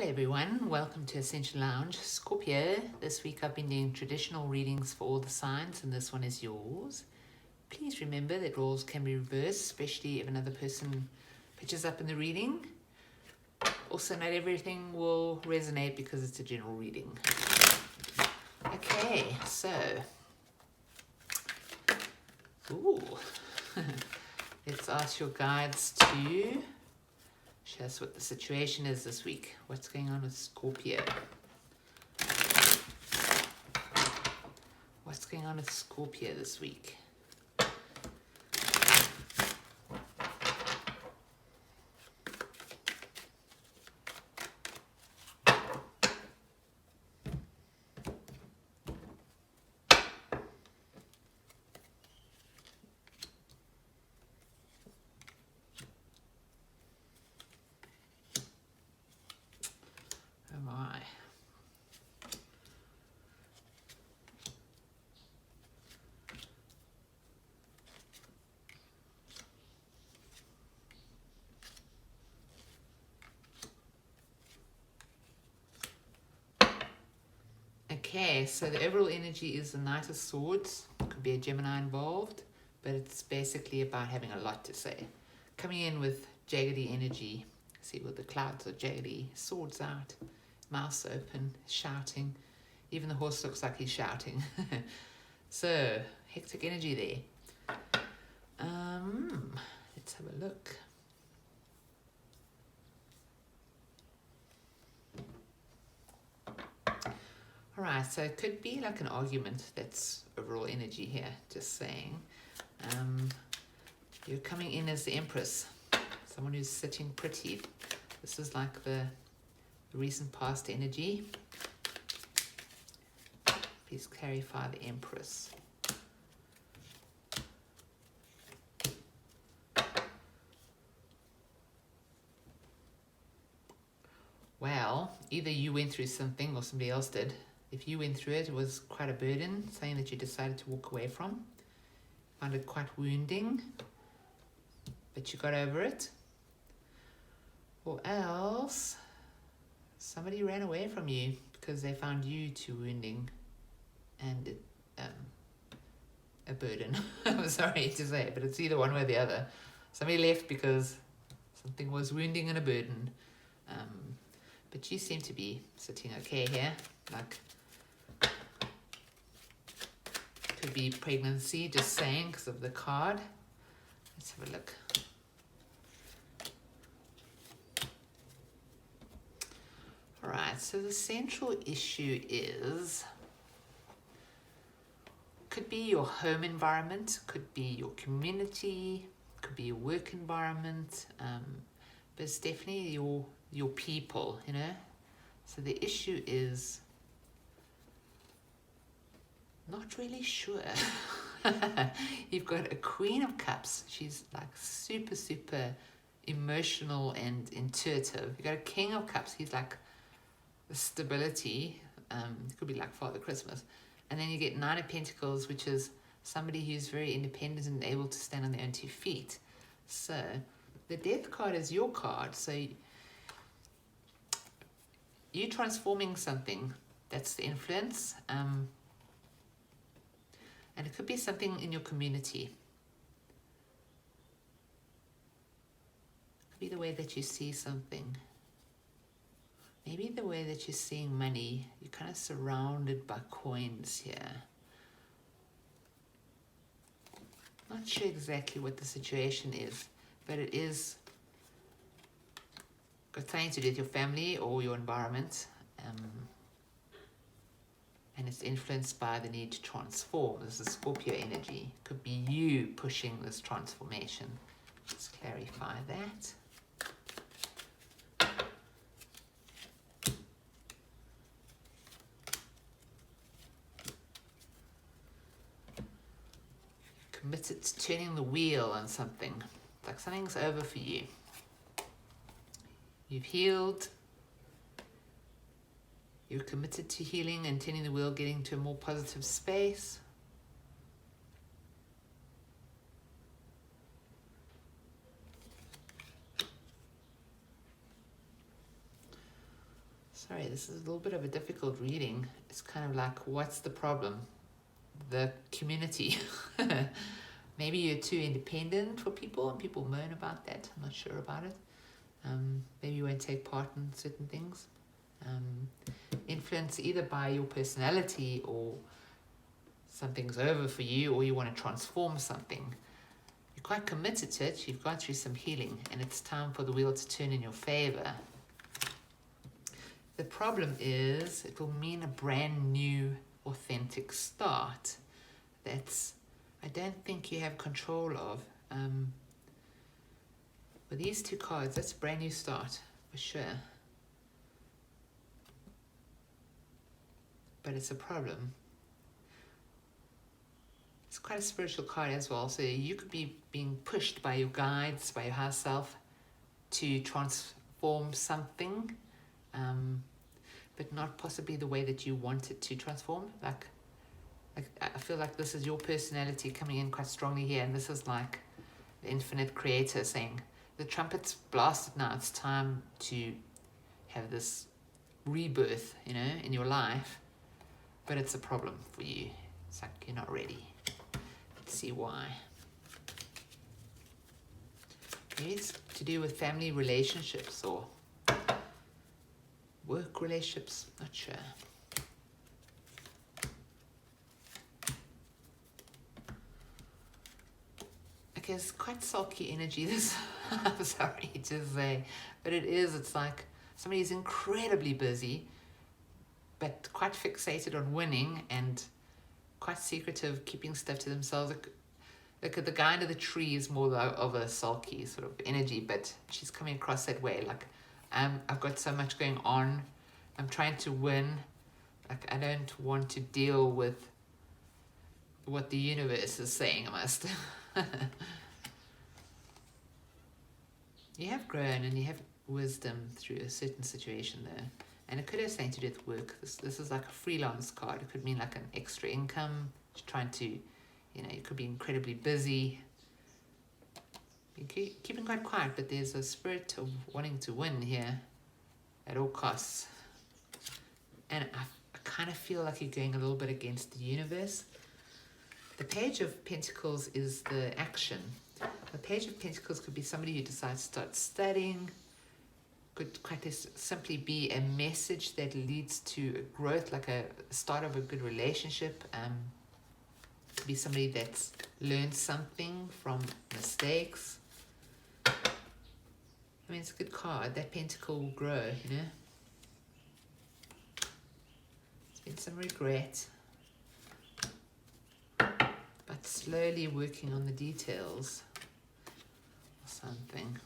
Hello everyone, welcome to Ascension Lounge. Scorpio, this week I've been doing traditional readings for all the signs and this one is yours. Please remember that roles can be reversed, especially if another person pitches up in the reading. Also, not everything will resonate because it's a general reading. Okay, so, let's ask your guides to show us what the situation is this week. What's going on with Scorpio? What's going on with Scorpio this week? Oh my. Okay, so the overall energy is the Knight of Swords. Could be a Gemini involved, but it's basically about having a lot to say. Coming in with jaggedy energy. See, with the clouds are jaggedy, swords out, mouth open, shouting. Even the horse looks like he's shouting. So, hectic energy there. Let's have a look. Alright, so it could be like an argument. That's overall energy here, just saying. You're coming in as the Empress, someone who's sitting pretty. This is like the recent past energy. Please clarify the Empress. Well, either you went through something or somebody else did. If you went through it, it was quite a burden, something that you decided to walk away from. Found it quite wounding, but you got over it. Or else, somebody ran away from you because they found you too wounding and a burden. I'm sorry to say it, but it's either one way or the other. Somebody left because something was wounding and a burden. But you seem to be sitting okay here. Like, could be pregnancy, just saying, because of the card. Let's have a look. Alright, so the central issue is, could be your home environment, could be your community, could be your work environment, but it's definitely your people, you know. So the issue is not really sure. You've got a Queen of Cups. She's like super emotional and intuitive. You've got a King of Cups. He's like the stability. It could be like Father Christmas. And then you get Nine of Pentacles, which is somebody who's very independent and able to stand on their own 2 feet. So the Death card is your card. So you're transforming something. That's the influence. And it could be something in your community. It could be the way that you see something. Maybe the way that you're seeing money. You're kind of surrounded by coins here. Not sure exactly what the situation is, but it is got something to do with your family or your environment. And it's influenced by the need to transform. This is Scorpio energy. Could be you pushing this transformation. Let's clarify that. Committed to turning the wheel on something. It's like something's over for you. You've healed. You're committed to healing and turning the wheel, getting to a more positive space. Sorry, this is a little bit of a difficult reading. It's kind of like, what's the problem? The community. Maybe you're too independent for people and people moan about that. I'm not sure about it. Maybe you won't take part in certain things. Influenced either by your personality, or something's over for you, or you want to transform something. You're quite committed to it. You've gone through some healing, and it's time for the wheel to turn in your favor. The problem is it will mean a brand new, authentic start. That's, I don't think you have control of. With these two cards, that's a brand new start, for sure. But it's a problem. It's quite a spiritual card as well, so you could be being pushed by your guides, by your higher self, to transform something, but not possibly the way that you want it to transform. Like I feel like this is your personality coming in quite strongly here, and this is like the infinite creator saying, the trumpet's blasted now, it's time to have this rebirth, in your life, but it's a problem for you. It's like you're not ready. Let's see why. Maybe it's to do with family relationships or work relationships, not sure. Okay, it's quite sulky energy, this. I'm sorry to say, but it's like somebody's incredibly busy, but quite fixated on winning and quite secretive, keeping stuff to themselves. Look at the guy under the tree is more of a sulky sort of energy, but she's coming across that way. Like, I've got so much going on. I'm trying to win. Like, I don't want to deal with what the universe is saying I must. You have grown and you have wisdom through a certain situation there. And it could have something to do with work. This is like a freelance card. It could mean like an extra income. Just trying to, you could be incredibly busy. You're keeping quite quiet, but there's a spirit of wanting to win here at all costs. And I kind of feel like you're going a little bit against the universe. The Page of Pentacles is the action. The Page of Pentacles could be somebody who decides to start studying. Could quite simply be a message that leads to a growth, like a start of a good relationship. Could be somebody that's learned something from mistakes. I mean, it's a good card. That pentacle will grow, There's been some regret, but slowly working on the details or something.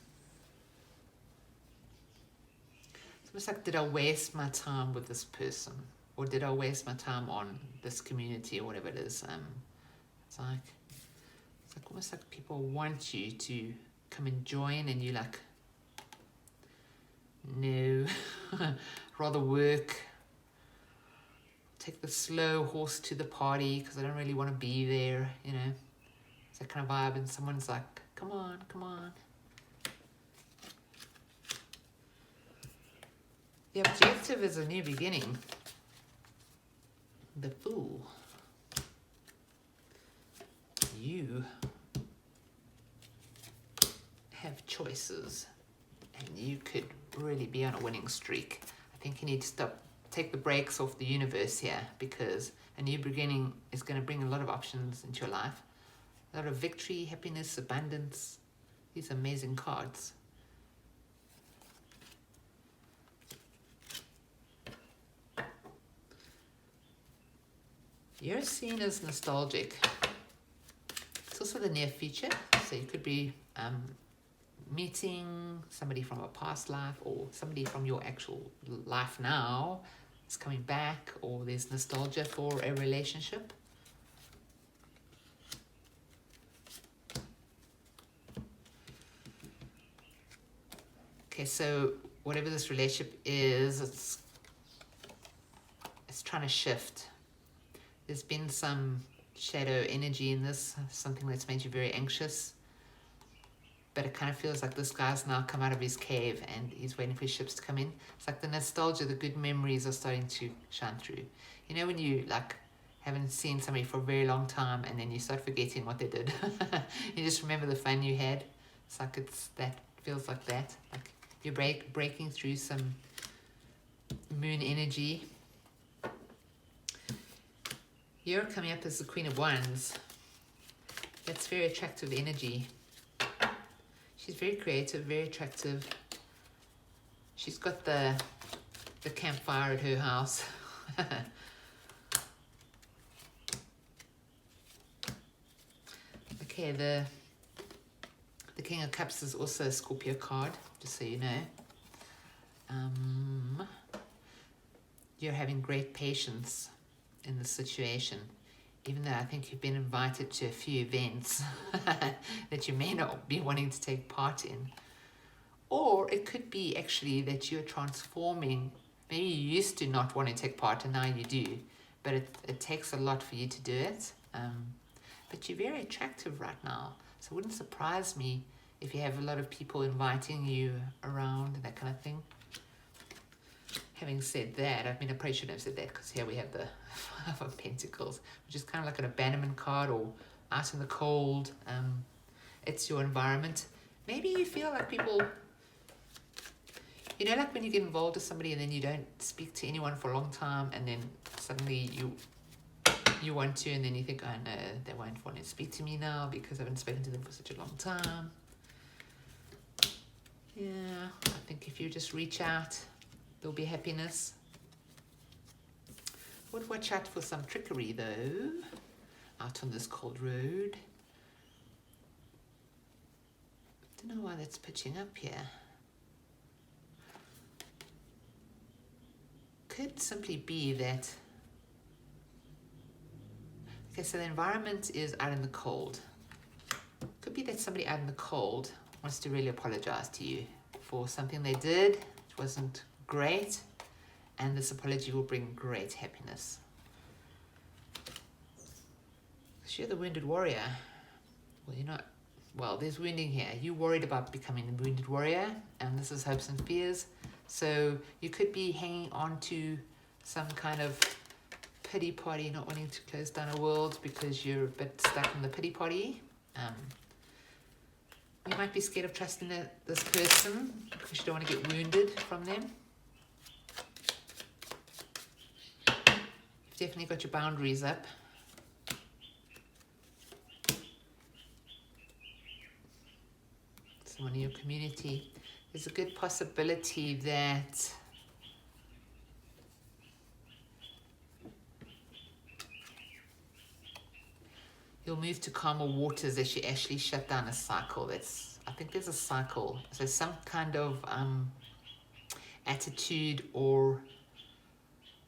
It's almost like, did I waste my time with this person? Or did I waste my time on this community or whatever it is? It's like almost like people want you to come and join, and you're like, no, rather work. Take the slow horse to the party because I don't really want to be there, It's that kind of vibe, and someone's like, come on, come on. The objective is a new beginning. The Fool. You have choices, and you could really be on a winning streak. I think you need to take the brakes off the universe here, because a new beginning is going to bring a lot of options into your life. A lot of victory, happiness, abundance. These amazing cards. You're seen as nostalgic. It's also the near future, so you could be meeting somebody from a past life, or somebody from your actual life now is coming back, or there's nostalgia for a relationship. Okay, so whatever this relationship is, it's trying to shift. There's been some shadow energy in this, something that's made you very anxious. but it kind of feels like this guy's now come out of his cave and he's waiting for his ships to come in. It's like the nostalgia, the good memories are starting to shine through. You know, when you like haven't seen somebody for a very long time and then you start forgetting what they did. You just remember the fun you had. It's like feels like that. Like you're breaking through some moon energy. You're coming up as the Queen of Wands. That's very attractive energy. She's very creative, very attractive. She's got the campfire at her house. Okay, the King of Cups is also a Scorpio card, just so you know. You're having great patience in this situation, even though I think you've been invited to a few events that you may not be wanting to take part in. Or it could be actually that you're transforming. Maybe you used to not want to take part and now you do, but it takes a lot for you to do it. But you're very attractive right now, so it wouldn't surprise me if you have a lot of people inviting you around and that kind of thing. Having said that, I mean, I probably shouldn't have said that because here we have the Five of Pentacles, which is kind of like an abandonment card or out in the cold. It's your environment. Maybe you feel like people, you know, like when you get involved with somebody and then you don't speak to anyone for a long time and then suddenly you want to, and then you think, oh no, they won't want to speak to me now because I haven't spoken to them for such a long time. Yeah, I think if you just reach out, there'll be happiness. Would watch out for some trickery though, out on this cold road. Don't know why that's pitching up here. Could simply be that, okay, so the environment is out in the cold. Could be that somebody out in the cold wants to really apologize to you for something they did which wasn't great, and this apology will bring great happiness. You're the wounded warrior. Well, you're not. Well, there's wounding here. You're worried about becoming a wounded warrior, and this is hopes and fears. So you could be hanging on to some kind of pity party, not wanting to close down a world because you're a bit stuck in the pity party. You might be scared of trusting this person because you don't want to get wounded from them. You've definitely got your boundaries up. Someone in your community. There's a good possibility that you'll move to calmer waters as you actually shut down a cycle. I think there's a cycle. So some kind of attitude or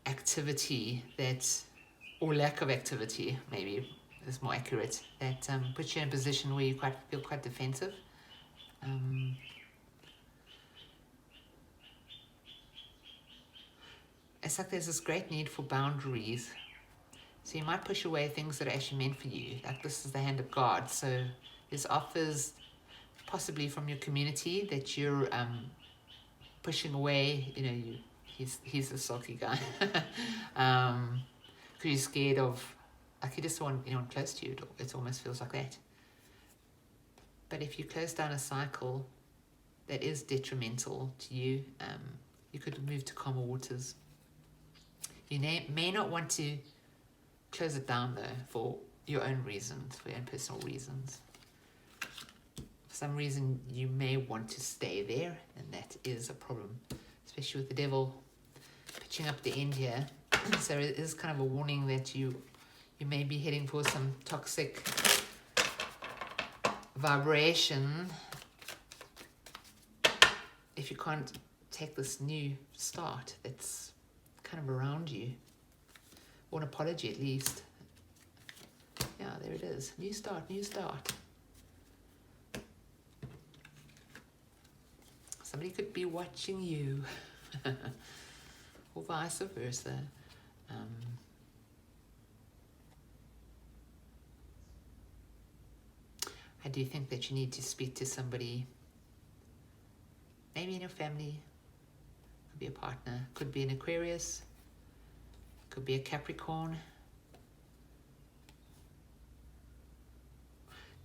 activity or lack of activity, maybe is more accurate, that puts you in a position where you feel quite defensive. It's like there's this great need for boundaries. So you might push away things that are actually meant for you. Like this is the hand of God. So there's offers possibly from your community that you're pushing away. You know, he's a sulky guy. Because you're scared of, like you just don't want anyone close to you. It almost feels like that. But if you close down a cycle that is detrimental to you, you could move to calmer waters. You may not want to close it down though, for your own reasons, for your own personal reasons. For some reason you may want to stay there, and that is a problem, especially with the devil pitching up the end here. So it is kind of a warning that you may be heading for some toxic vibration if you can't take this new start that's kind of around you. Or an apology at least. Yeah, there it is. New start, new start. Somebody could be watching you. Or vice versa. I do think that you need to speak to somebody, maybe in your family, could be a partner, could be an Aquarius, could be a Capricorn.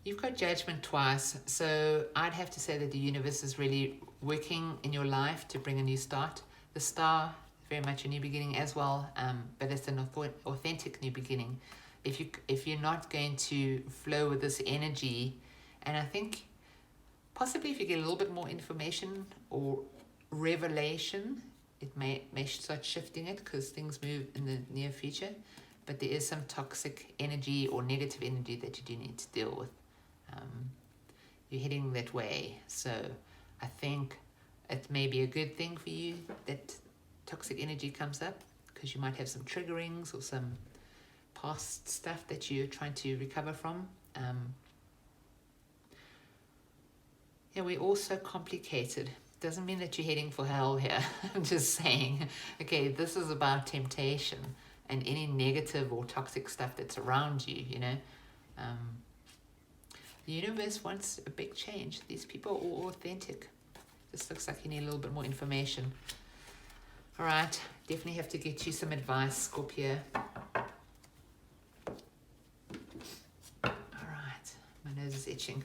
You've got Judgment twice, so I'd have to say that the universe is really working in your life to bring a new start. The Star, very much a new beginning as well, but it's an authentic new beginning. If you're not going to flow with this energy, and I think possibly if you get a little bit more information or revelation, it may start shifting it, because things move in the near future. But there is some toxic energy or negative energy that you do need to deal with. You're heading that way, so I think it may be a good thing for you that toxic energy comes up, because you might have some triggerings or some past stuff that you're trying to recover from. Yeah, we're all so complicated. Doesn't mean that you're heading for hell here. I'm just saying, okay, this is about temptation and any negative or toxic stuff that's around you, you know. The universe wants a big change. These people are all authentic. This looks like you need a little bit more information. All right, definitely have to get you some advice, Scorpio. All right, my nose is itching.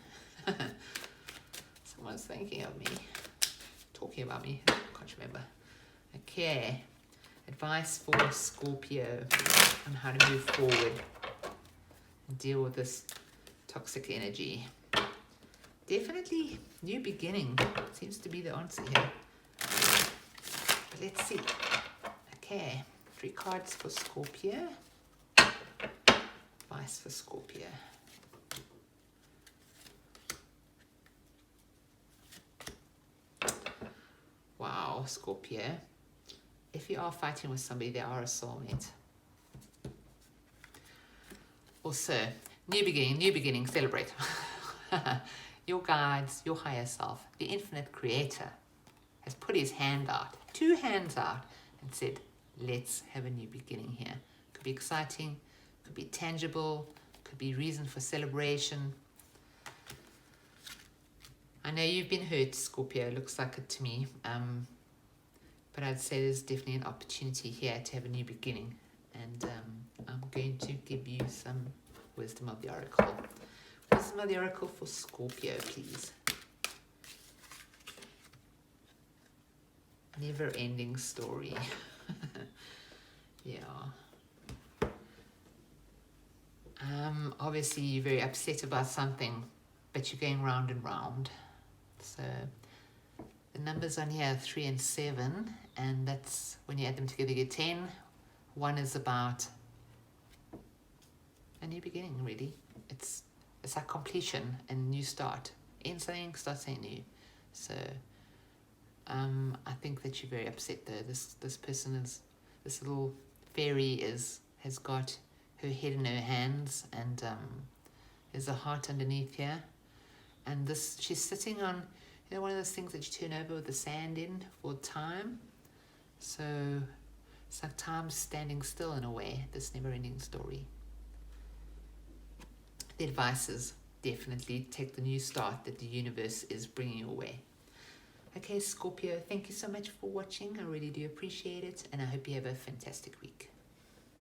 Someone's thinking of me, talking about me. I can't remember. Okay, advice for Scorpio on how to move forward and deal with this toxic energy. Definitely new beginning seems to be the answer here. But let's see. Okay, 3 cards for Scorpio. Advice for Scorpio. Wow, Scorpio. If you are fighting with somebody, they are a soulmate. Also, new beginning, celebrate. Your guides, your higher self, the infinite creator, has put his hand out, 2 hands out, and said, let's have a new beginning here. Could be exciting, could be tangible, could be reason for celebration. I know you've been hurt, Scorpio, looks like it to me. But I'd say there's definitely an opportunity here to have a new beginning. And I'm going to give you some wisdom of the oracle. Wisdom of the oracle for Scorpio, please. Never-ending story. Yeah. Obviously, you're very upset about something, but you're going round and round. So the numbers on here are 3 and 7, and that's when you add them together, you get 10. 1 is about a new beginning, really. It's like completion and new start. End something, start something new. So I think that you're very upset though. This person is, this little fairy has got her head in her hands, and there's a heart underneath here. And this, she's sitting on, you know, one of those things that you turn over with the sand in for time. So it's like time standing still in a way, this never-ending story. The advice is definitely take the new start that the universe is bringing your way. Okay, Scorpio, thank you so much for watching. I really do appreciate it, and I hope you have a fantastic week.